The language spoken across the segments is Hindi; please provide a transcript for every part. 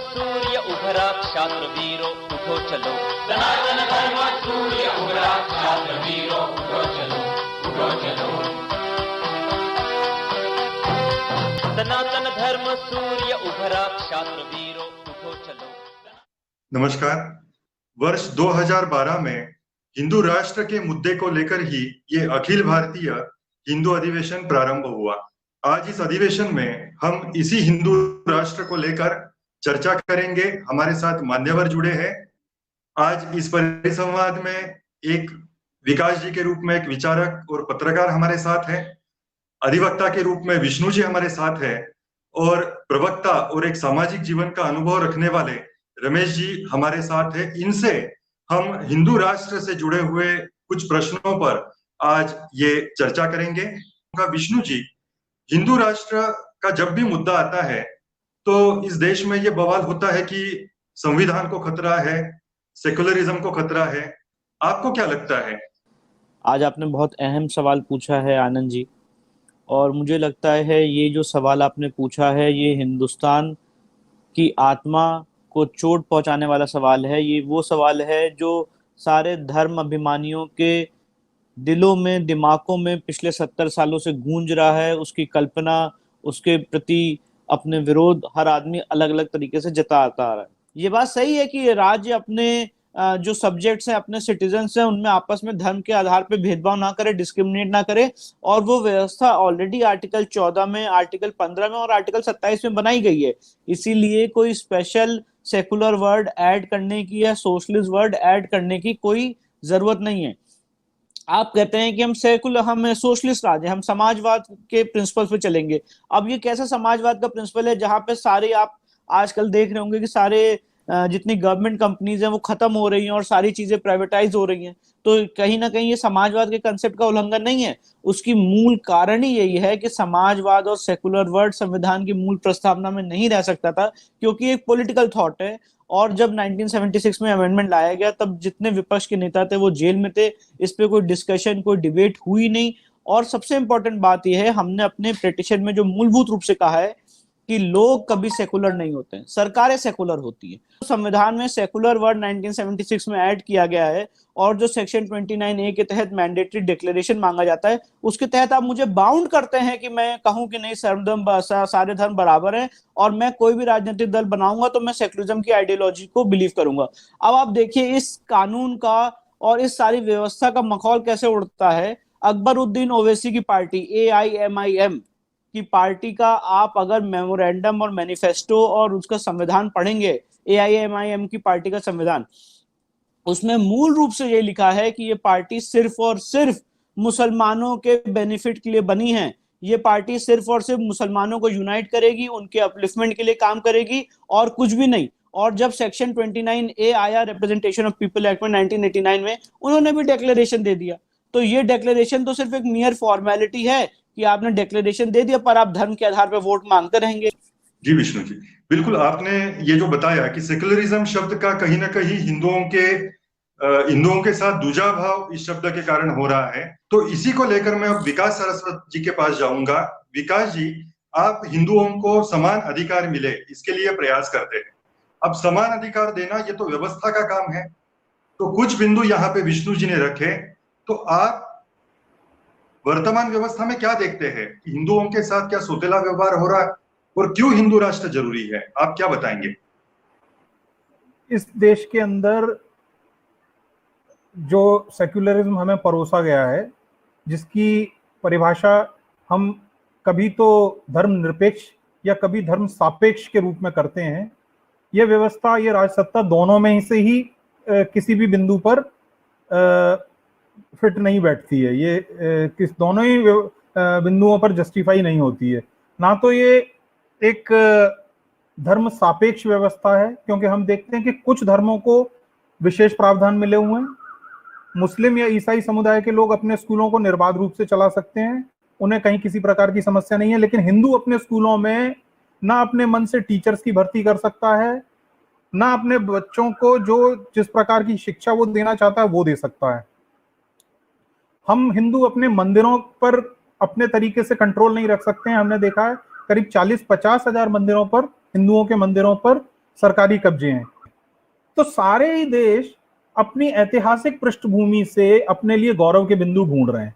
सूर्य उभरा क्षात्र वीरो उठो चलो। सनातन धर्म सूर्य उभरा क्षात्र वीरो उठो चलो, उठो चलो। सनातन धर्म सूर्य उभरा क्षात्र वीरो उठो चलो। नमस्कार। वर्ष 2012 में हिंदू राष्ट्र के मुद्दे को लेकर ही ये अखिल भारतीय हिंदू अधिवेशन प्रारंभ हुआ। आज इस अधिवेशन में हम इसी हिंदू राष्ट्र को लेकर चर्चा करेंगे। हमारे साथ मान्यवर जुड़े हैं। आज इस परिसंवाद में एक विकास जी के रूप में एक विचारक और पत्रकार हमारे साथ हैं, अधिवक्ता के रूप में विष्णु जी हमारे साथ हैं और प्रवक्ता और एक सामाजिक जीवन का अनुभव रखने वाले रमेश जी हमारे साथ हैं। इनसे हम हिंदू राष्ट्र से जुड़े हुए कुछ प्रश्नों पर आज ये चर्चा करेंगे। विष्णु जी, हिंदू राष्ट्र का जब भी मुद्दा आता है तो इस देश में ये बवाल होता है कि संविधान को खतरा है, सेकुलरिज्म को खतरा है। आपको क्या लगता है? आज आपने बहुत अहम सवाल पूछा है आनंद जी, और मुझे लगता है ये जो सवाल आपने पूछा है ये हिंदुस्तान की आत्मा को चोट पहुंचाने वाला सवाल है। ये वो सवाल है जो सारे धर्म अभिमानियों के दिलों में, दिमागों में पिछले 70 सालों से गूंज रहा है। उसकी कल्पना, उसके प्रति अपने विरोध हर आदमी अलग अलग तरीके से जताता आ रहा है। ये बात सही है कि राज्य अपने जो सब्जेक्ट्स हैं, अपने सिटीजन्स हैं, उनमें आपस में धर्म के आधार पर भेदभाव ना करे, डिस्क्रिमिनेट ना करे। और वो व्यवस्था ऑलरेडी आर्टिकल 14 में, आर्टिकल 15 में और आर्टिकल 27 में बनाई गई है। इसीलिए कोई स्पेशल सेकुलर वर्ड ऐड करने की या सोशलिस्ट वर्ड ऐड करने की कोई जरूरत नहीं है। आप कहते हैं कि हम सोशलिस्ट राज्य, हम समाजवाद के प्रिंसिपल पे चलेंगे। अब ये कैसा समाजवाद का प्रिंसिपल है जहां पे सारे, आप आजकल देख रहे होंगे कि सारे जितनी गवर्नमेंट कंपनीज हैं वो खत्म हो रही हैं और सारी चीजें प्राइवेटाइज हो रही हैं। तो कहीं ना कहीं ये समाजवाद के कंसेप्ट का उल्लंघन नहीं है। उसकी मूल कारण ही यही है कि समाजवाद और सेकुलर वर्ड संविधान की मूल प्रस्तावना में नहीं रह सकता था, क्योंकि एक पॉलिटिकल थॉट है। और जब 1976 में अमेंडमेंट लाया गया तब जितने विपक्ष के नेता थे वो जेल में थे। इस पे कोई डिस्कशन, कोई डिबेट हुई नहीं। और सबसे इंपॉर्टेंट बात यह है, हमने अपने पिटीशन में जो मूलभूत रूप से कहा है कि लोग कभी सेकुलर नहीं होते हैं, सरकारें सेकुलर होती हैं। तो संविधान में सेकुलर वर्ड 1976 में ऐड किया गया है। और जो सेक्शन 29A के तहत मैंडेटरी डिक्लेरेशन मांगा जाता है, उसके तहत आप मुझे बाउंड करते हैं कि मैं कहूं कि नहीं, सारे धर्म बराबर हैं और मैं कोई भी राजनीतिक दल बनाऊंगा तो मैं सेकुलरिज्म की आइडियोलॉजी को बिलीव करूंगा। अब आप देखिए इस कानून का और इस सारी व्यवस्था का मखौल कैसे उड़ता है। अकबरुद्दीन ओवैसी की पार्टी AIMIM की पार्टी का आप अगर मेमोरेंडम और मैनिफेस्टो और उसका संविधान पढ़ेंगे, AIMIM की पार्टी का संविधान, उसमें मूल रूप से ये लिखा है कि ये पार्टी सिर्फ और सिर्फ मुसलमानों के बेनिफिट के लिए बनी है। ये पार्टी सिर्फ और सिर्फ मुसलमानों को यूनाइट करेगी, उनके अपलिफ्टमेंट के लिए काम करेगी और कुछ भी नहीं। और जब सेक्शन 29A आया रिप्रेजेंटेशन ऑफ पीपल एक्ट में 1989 में, उन्होंने भी डिक्लेरेशन दे दिया। तो ये डिक्लेरेशन तो सिर्फ एक मियर फॉर्मेलिटी है कि आपने डिक्लेरेशन दे दिया, पर आप धर्म के आधार पर वोट मांगते रहेंगे। जी विष्णु जी, बिल्कुल आपने ये जो बताया कि सेकुलरिज्म शब्द का कहीं ना कहीं हिंदुओं के साथ दूजा भाव इस शब्द के कारण हो रहा है। तो इसी को लेकर मैं अब विकास सरस्वत जी के पास जाऊंगा। विकास जी, आप हिंदुओं को समान अधिकार मिले इसके लिए प्रयास करते हैं। अब समान अधिकार देना ये तो व्यवस्था का काम है, तो कुछ बिंदु यहाँ पे विष्णु जी ने रखे। तो आप वर्तमान व्यवस्था में क्या देखते हैं? हिंदुओं के साथ क्या सौतेला व्यवहार हो रहा है और क्यों हिंदू राष्ट्र जरूरी है? आप क्या बताएंगे? इस देश के अंदर जो सेक्युलरिज्म हमें परोसा गया है, जिसकी परिभाषा हम कभी तो धर्म निरपेक्ष या कभी धर्म सापेक्ष के रूप में करते हैं, यह व्यवस्था, ये राजसत्ता दोनों में से ही किसी भी बिंदु पर फिट नहीं बैठती है। ये दोनों ही बिंदुओं पर जस्टिफाई नहीं होती है। ना तो ये एक धर्म सापेक्ष व्यवस्था है, क्योंकि हम देखते हैं कि कुछ धर्मों को विशेष प्रावधान मिले हुए हैं। मुस्लिम या ईसाई समुदाय के लोग अपने स्कूलों को निर्बाध रूप से चला सकते हैं, उन्हें कहीं किसी प्रकार की समस्या नहीं है। लेकिन हिंदू अपने स्कूलों में ना अपने मन से टीचर्स की भर्ती कर सकता है, ना अपने बच्चों को जो जिस प्रकार की शिक्षा वो देना चाहता है वो दे सकता है। हम हिंदू अपने मंदिरों पर अपने तरीके से कंट्रोल नहीं रख सकते हैं। हमने देखा है करीब 40-50 हजार मंदिरों पर, हिंदुओं के मंदिरों पर सरकारी कब्जे हैं। तो सारे ही देश अपनी ऐतिहासिक पृष्ठभूमि से अपने लिए गौरव के बिंदु ढूंढ रहे हैं।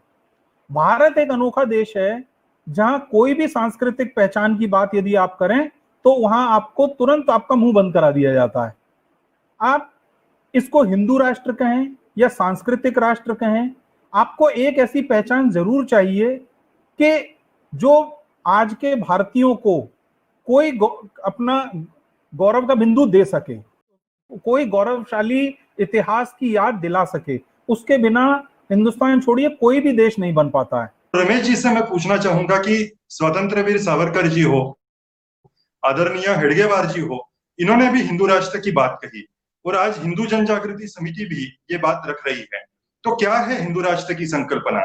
भारत एक अनोखा देश है जहां कोई भी सांस्कृतिक पहचान की बात यदि आप करें तो वहां आपको तुरंत आपका मुंह बंद करा दिया जाता है। आप इसको हिंदू राष्ट्र कहें या सांस्कृतिक राष्ट्र कहें, आपको एक ऐसी पहचान जरूर चाहिए कि जो आज के भारतीयों को कोई अपना गौरव का बिंदु दे सके, कोई गौरवशाली इतिहास की याद दिला सके। उसके बिना हिंदुस्तान छोड़िए कोई भी देश नहीं बन पाता है। रमेश जी से मैं पूछना चाहूंगा कि स्वतंत्र वीर सावरकर जी हो, आदरणीय हेडगेवार जी हो, इन्होंने भी हिंदू राष्ट्र की बात कही और आज हिंदू जन जागृति समिति भी ये बात रख रही है। तो क्या है हिंदू राष्ट्र की संकल्पना?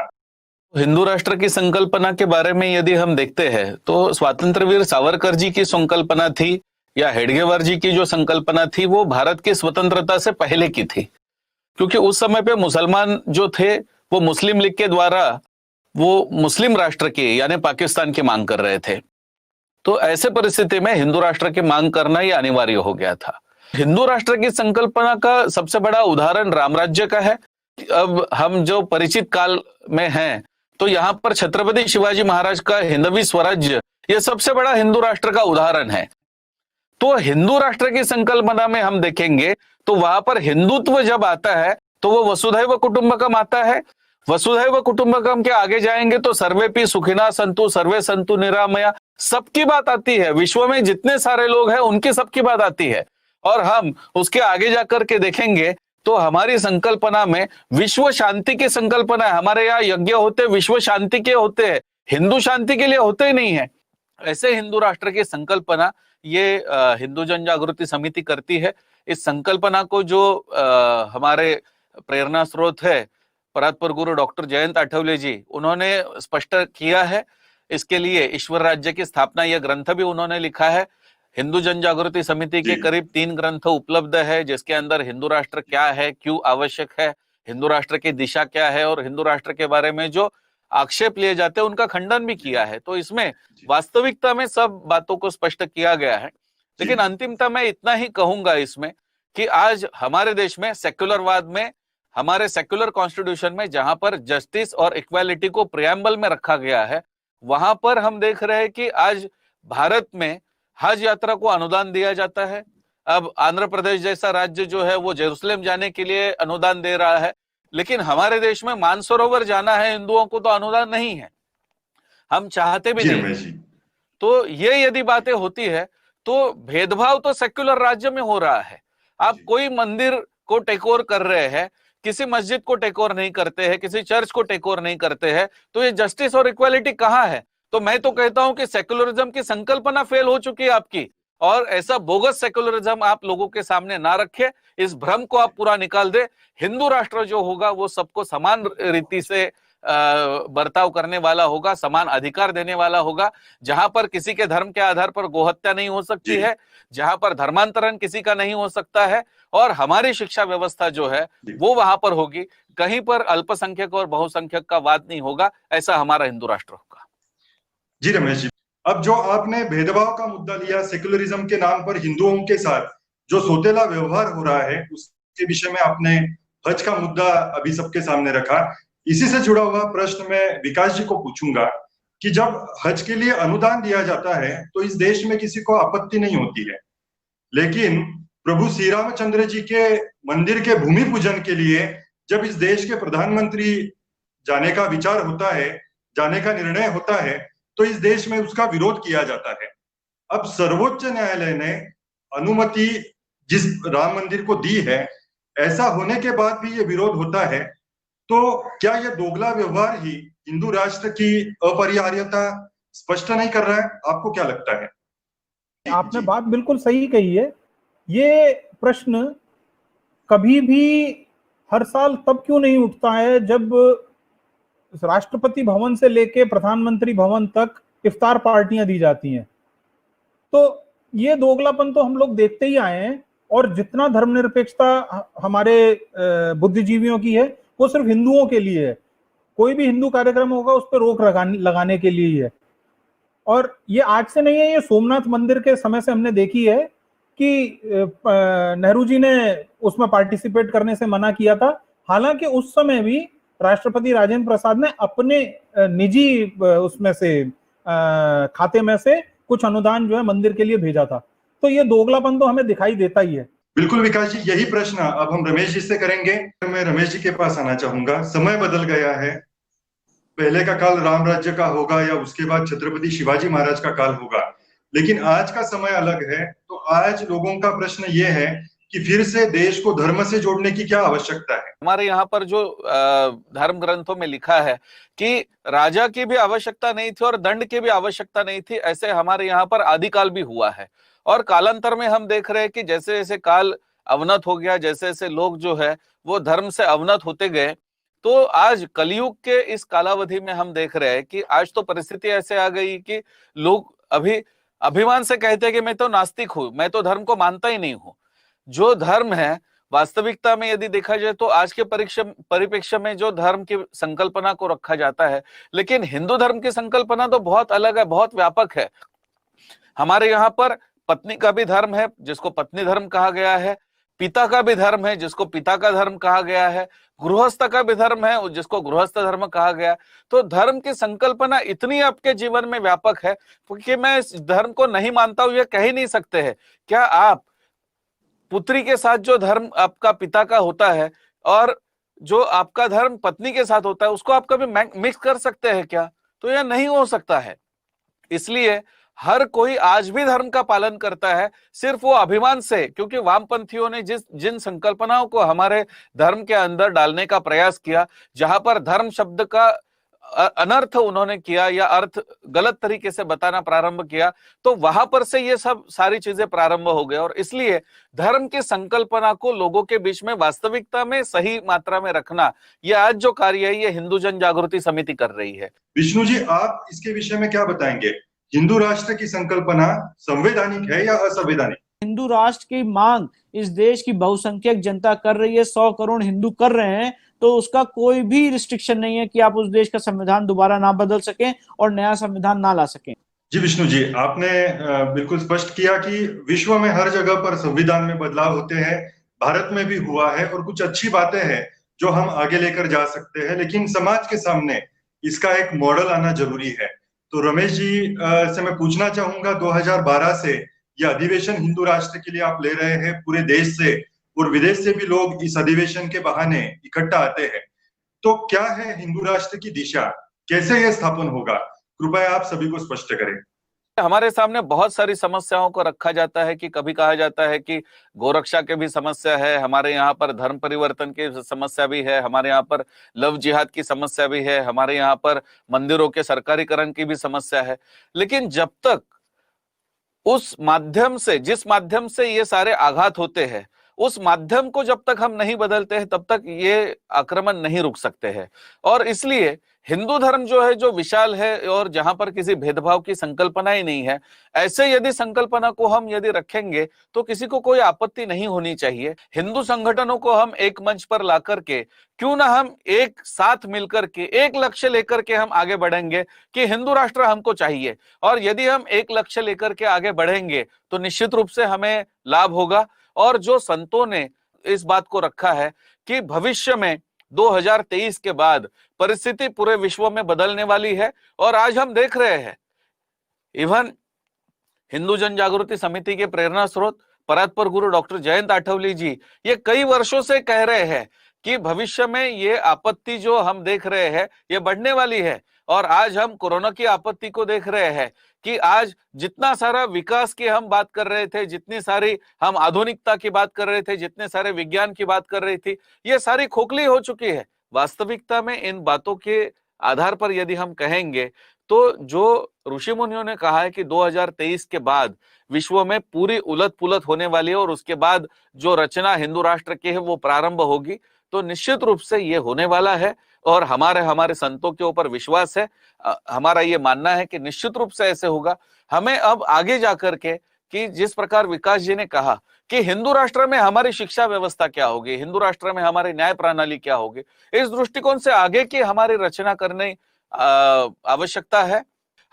हिंदू राष्ट्र की संकल्पना के बारे में यदि हम देखते हैं तो स्वतंत्र वीर सावरकर जी की संकल्पना थी या हेडगेवार जी की जो संकल्पना थी वो भारत की स्वतंत्रता से पहले की थी, क्योंकि उस समय पे मुसलमान जो थे वो मुस्लिम लीग के द्वारा वो मुस्लिम राष्ट्र की यानी पाकिस्तान की मांग कर रहे थे। तो ऐसे परिस्थिति में हिंदू राष्ट्र की मांग करना ही अनिवार्य हो गया था। हिंदू राष्ट्र की संकल्पना का सबसे बड़ा उदाहरण राम राज्य का है। अब हम जो परिचित काल में हैं तो यहाँ पर छत्रपति शिवाजी महाराज का हिंदवी स्वराज्य ये सबसे बड़ा हिंदू राष्ट्र का उदाहरण है। तो हिंदू राष्ट्र की संकल्पना में हम देखेंगे तो वहां पर हिंदुत्व जब आता है तो वो वसुधैव कुटुंबकम आता है। वसुधैव कुटुंबकम के आगे जाएंगे तो सर्वेपि सुखिना संतु सर्वे संतु निरामया, सबकी बात आती है। विश्व में जितने सारे लोग हैं उनकी सबकी बात आती है। और हम उसके आगे जाकर के देखेंगे तो हमारी संकल्पना में विश्व शांति की संकल्पना है। हमारे यहाँ यज्ञ होते विश्व शांति के होते हैं, हिंदू शांति के लिए होते ही नहीं है। ऐसे हिंदू राष्ट्र की संकल्पना ये हिंदू जन जागृति समिति करती है। इस संकल्पना को जो हमारे प्रेरणा स्रोत है परात्पर गुरु डॉक्टर जयंत आठवले जी, उन्होंने स्पष्ट किया है। इसके लिए ईश्वर राज्य की स्थापना यह ग्रंथ भी उन्होंने लिखा है। हिंदू जन जागृति समिति के करीब 3 ग्रंथ उपलब्ध है जिसके अंदर हिंदू राष्ट्र क्या है, क्यों आवश्यक है, हिंदू राष्ट्र की दिशा क्या है और हिंदू राष्ट्र के बारे में जो आक्षेप लिए जाते हैं उनका खंडन भी किया है। तो इसमें वास्तविकता में सब बातों को स्पष्ट किया गया है। लेकिन अंतिमता मैं इतना ही कहूंगा इसमें कि आज हमारे देश में सेक्युलरवाद में, हमारे सेक्युलर कॉन्स्टिट्यूशन में जहां पर जस्टिस और इक्वालिटी को प्रियम्बल में रखा गया है, वहां पर हम देख रहे हैं कि आज भारत में हज यात्रा को अनुदान दिया जाता है। अब आंध्र प्रदेश जैसा राज्य जो है वो जेरूसलम जाने के लिए अनुदान दे रहा है, लेकिन हमारे देश में मानसरोवर जाना है हिंदुओं को तो अनुदान नहीं है, हम चाहते भी नहीं। तो ये यदि बातें होती है तो भेदभाव तो सेक्युलर राज्य में हो रहा है। आप कोई मंदिर को टेक ओवर कर रहे हैं, किसी मस्जिद को टेक ओवर नहीं करते हैं, किसी चर्च को टेक ओवर नहीं करते हैं, तो ये जस्टिस और इक्वालिटी कहाँ है? तो मैं तो कहता हूं कि सेक्युलरिज्म की संकल्पना फेल हो चुकी है आपकी, और ऐसा बोगस सेक्युलरिज्म आप लोगों के सामने ना रखे। इस भ्रम को आप पूरा निकाल दे। हिंदू राष्ट्र जो होगा वो सबको समान रीति से बर्ताव करने वाला होगा, समान अधिकार देने वाला होगा। जहां पर किसी के धर्म के आधार पर गोहत्या नहीं हो सकती है, जहां पर धर्मांतरण किसी का नहीं हो सकता है, और हमारी शिक्षा व्यवस्था जो है वो वहां पर होगी। कहीं पर अल्पसंख्यक और बहुसंख्यक का वाद नहीं होगा। ऐसा हमारा हिंदू राष्ट्र होगा। जी रमेश जी, अब जो आपने भेदभाव का मुद्दा लिया, सेक्युलरिज्म के नाम पर हिंदुओं के साथ जो सोतेला व्यवहार हो रहा है, उसके विषय में आपने हज का मुद्दा अभी सबके सामने रखा। इसी से जुड़ा हुआ प्रश्न मैं विकास जी को पूछूंगा कि जब हज के लिए अनुदान दिया जाता है तो इस देश में किसी को आपत्ति नहीं होती है, लेकिन प्रभु श्री रामचंद्र जी के मंदिर के भूमि पूजन के लिए जब इस देश के प्रधानमंत्री जाने का विचार होता है, जाने का निर्णय होता है, तो इस देश में उसका विरोध किया जाता है। अब सर्वोच्च न्यायालय ने अनुमति जिस राम मंदिर को दी है, ऐसा होने के बाद भी ये विरोध होता है, तो क्या यह दोगला व्यवहार ही हिंदू राष्ट्र की अपरिहार्यता स्पष्ट नहीं कर रहा है? आपको क्या लगता है? आपने बात बिल्कुल सही कही है। ये प्रश्न कभी भी हर साल तब क्यों नहीं उठता है जब राष्ट्रपति भवन से लेके प्रधानमंत्री भवन तक इफ्तार पार्टियां दी जाती हैं? तो ये दोगलापन तो हम लोग देखते ही आए हैं। और जितना धर्मनिरपेक्षता हमारे बुद्धिजीवियों की है वो सिर्फ हिंदुओं के लिए है। कोई भी हिंदू कार्यक्रम होगा उस पर रोक लगाने के लिए ही है। और ये आज से नहीं है, ये सोमनाथ मंदिर के समय से हमने देखी है कि नेहरू जी ने उसमें पार्टिसिपेट करने से मना किया था। हालांकि उस समय भी राष्ट्रपति राजेंद्र प्रसाद ने अपने निजी उसमें से खाते में से कुछ अनुदान जो है मंदिर के लिए भेजा था। तो ये दोगलापन तो हमें दिखाई देता ही है। बिल्कुल विकास जी, यही प्रश्न अब हम रमेश जी से करेंगे। मैं रमेश जी के पास आना चाहूंगा। समय बदल गया है, पहले का काल राम राज्य का होगा या उसके बाद छत्रपति शिवाजी महाराज का काल होगा, लेकिन आज का समय अलग है। तो आज लोगों का प्रश्न ये है कि फिर से देश को धर्म से जोड़ने की क्या आवश्यकता है। हमारे यहाँ पर जो धर्म ग्रंथों में लिखा है कि राजा की भी आवश्यकता नहीं थी और दंड की भी आवश्यकता नहीं थी, ऐसे हमारे यहाँ पर आदिकाल भी हुआ है। और कालांतर में हम देख रहे हैं कि जैसे जैसे काल अवनत हो गया, जैसे जैसे लोग जो है वो धर्म से अवनत होते गए, तो आज कलयुग के इस कालावधि में हम देख रहे हैं कि आज तो परिस्थिति ऐसे आ गई कि लोग अभी अभिमान से कहते हैं कि मैं तो नास्तिक हूं, मैं तो धर्म को मानता ही नहीं हूं। जो धर्म है वास्तविकता में यदि देखा जाए तो आज के परिप्रेक्ष्य में जो धर्म की संकल्पना को रखा जाता है, लेकिन हिंदू धर्म की संकल्पना तो बहुत अलग है, बहुत व्यापक है। हमारे यहाँ पर पत्नी का भी धर्म है जिसको पत्नी धर्म कहा गया है, पिता का भी धर्म है जिसको पिता का धर्म कहा गया है, गृहस्थ का भी धर्म है जिसको गृहस्थ धर्म कहा गया। तो धर्म की संकल्पना इतनी आपके जीवन में व्यापक है कि मैं इस धर्म को नहीं मानता हूं, ये कह ही नहीं सकते हैं। क्या आप पुत्री के साथ जो धर्म आपका पिता का होता है और जो आपका धर्म पत्नी के साथ होता है उसको आप कभी मिक्स कर सकते हैं क्या? तो यह नहीं हो सकता है। इसलिए हर कोई आज भी धर्म का पालन करता है, सिर्फ वो अभिमान से, क्योंकि वामपंथियों ने जिन संकल्पनाओं को हमारे धर्म के अंदर डालने का प्रयास किया, जहां पर धर्म शब्द का अनर्थ उन्होंने किया या अर्थ गलत तरीके से बताना प्रारंभ किया, तो वहां पर से ये सब सारी चीजें प्रारंभ हो गए। और इसलिए धर्म की संकल्पना को लोगों के बीच में वास्तविकता में सही मात्रा में रखना, ये आज जो कार्य है ये हिंदू जन जागृति समिति कर रही है। विष्णु जी, आप इसके विषय में क्या बताएंगे? हिंदू राष्ट्र की संकल्पना संवैधानिक है या असंवैधानिक? हिंदू राष्ट्र की मांग इस देश की बहुसंख्यक जनता कर रही है, 100 करोड़ हिंदू कर रहे हैं, तो उसका कोई भी रिस्ट्रिक्शन नहीं है कि आप उस देश का संविधान दोबारा ना बदल सकें और नया संविधान ना ला सकें। जी विष्णु जी, आपने बिल्कुल स्पष्ट किया कि विश्व में हर जगह पर संविधान में बदलाव होते हैं, भारत में भी हुआ है और कुछ अच्छी बातें हैं जो हम आगे लेकर जा सकते हैं, लेकिन समाज के सामने इसका एक मॉडल आना जरूरी है। तो रमेश जी से मैं पूछना चाहूंगा, 2012 से यह अधिवेशन हिंदू राष्ट्र के लिए आप ले रहे हैं, पूरे देश से और विदेश से भी लोग इस अधिवेशन के बहाने इकट्ठा आते हैं, तो क्या है हिंदू राष्ट्र की दिशा, कैसे यह स्थापन होगा? कृपया आप सभी को स्पष्ट करें। हमारे सामने बहुत सारी समस्याओं को रखा जाता है कि कभी कहा जाता है कि गोरक्षा की भी समस्या है, हमारे यहाँ पर धर्म परिवर्तन की समस्या भी है, हमारे यहाँ पर लव जिहाद की समस्या भी है, हमारे यहाँ पर मंदिरों के सरकारीकरण की भी समस्या है। लेकिन जब तक उस माध्यम से, जिस माध्यम से ये सारे आघात होते हैं, उस माध्यम को जब तक हम नहीं बदलते हैं तब तक ये आक्रमण नहीं रुक सकते हैं। और इसलिए हिंदू धर्म जो है, जो विशाल है और जहां पर किसी भेदभाव की संकल्पना ही नहीं है, ऐसे यदि संकल्पना को हम यदि रखेंगे तो किसी को कोई आपत्ति नहीं होनी चाहिए। हिंदू संगठनों को हम एक मंच पर ला करके, क्यों ना हम एक साथ मिलकर के एक लक्ष्य लेकर के हम आगे बढ़ेंगे कि हिंदू राष्ट्र हमको चाहिए, और यदि हम एक लक्ष्य लेकर के आगे बढ़ेंगे तो निश्चित रूप से हमें लाभ होगा। और जो संतों ने इस बात को रखा है कि भविष्य में 2023 के बाद परिस्थिति पूरे विश्व में बदलने वाली है, और आज हम देख रहे हैं इवन हिंदू जन जागृति समिति के प्रेरणा स्रोत परात्पर गुरु डॉक्टर जयंत आठवले जी ये कई वर्षों से कह रहे हैं कि भविष्य में ये आपत्ति जो हम देख रहे हैं ये बढ़ने वाली है। और आज हम कोरोना की आपत्ति को देख रहे हैं कि आज जितना सारा विकास की हम बात कर रहे थे, जितनी सारी हम आधुनिकता की बात कर रहे थे, जितने सारे विज्ञान की बात कर रही थी, ये सारी खोखली हो चुकी है। वास्तविकता में इन बातों के आधार पर यदि हम कहेंगे तो जो ऋषि मुनियों ने कहा है कि 2023 के बाद विश्व में पूरी उलट पुलट होने वाली है और उसके बाद जो रचना हिंदू राष्ट्र की है वो प्रारंभ होगी, तो निश्चित रूप से ये होने वाला है। और हमारे संतों के ऊपर विश्वास है, हमारा ये मानना है कि निश्चित रूप से ऐसे होगा। हमें अब आगे जाकर के, कि जिस प्रकार विकास जी ने कहा कि हिंदू राष्ट्र में हमारी शिक्षा व्यवस्था क्या होगी, हिंदू राष्ट्र में हमारी न्याय प्रणाली क्या होगी, इस दृष्टिकोण से आगे की हमारी रचना करने आवश्यकता है।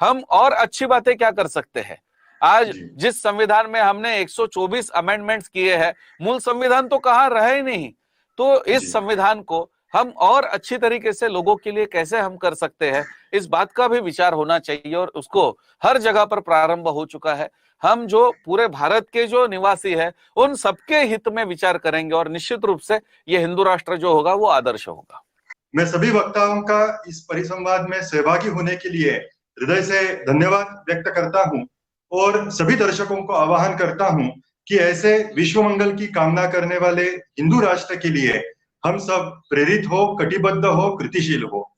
हम और अच्छी बातें क्या कर सकते हैं, आज जी। जिस संविधान में हमने 124 अमेंडमेंट्स किए हैं, मूल संविधान तो कहाँ रहे ही नहीं। तो जी। इस संविधान को हम और अच्छी तरीके से लोगों के लिए कैसे हम कर सकते हैं, इस बात का भी विचार होना चाहिए और उसको हर जगह पर प्रारंभ हो चुका है। हम जो पूरे भारत के जो निवासी है उन सबके हित में विचार करेंगे और निश्चित रूप से ये हिंदू राष्ट्र जो होगा वो आदर्श होगा। मैं सभी वक्ताओं का इस परिसंवाद में सहभागी होने के लिए हृदय से धन्यवाद व्यक्त करता हूं और सभी दर्शकों को आह्वान करता हूं कि ऐसे विश्व मंगल की कामना करने वाले हिंदू राष्ट्र के लिए हम सब प्रेरित हो, कटिबद्ध हो, कृतिशील हो।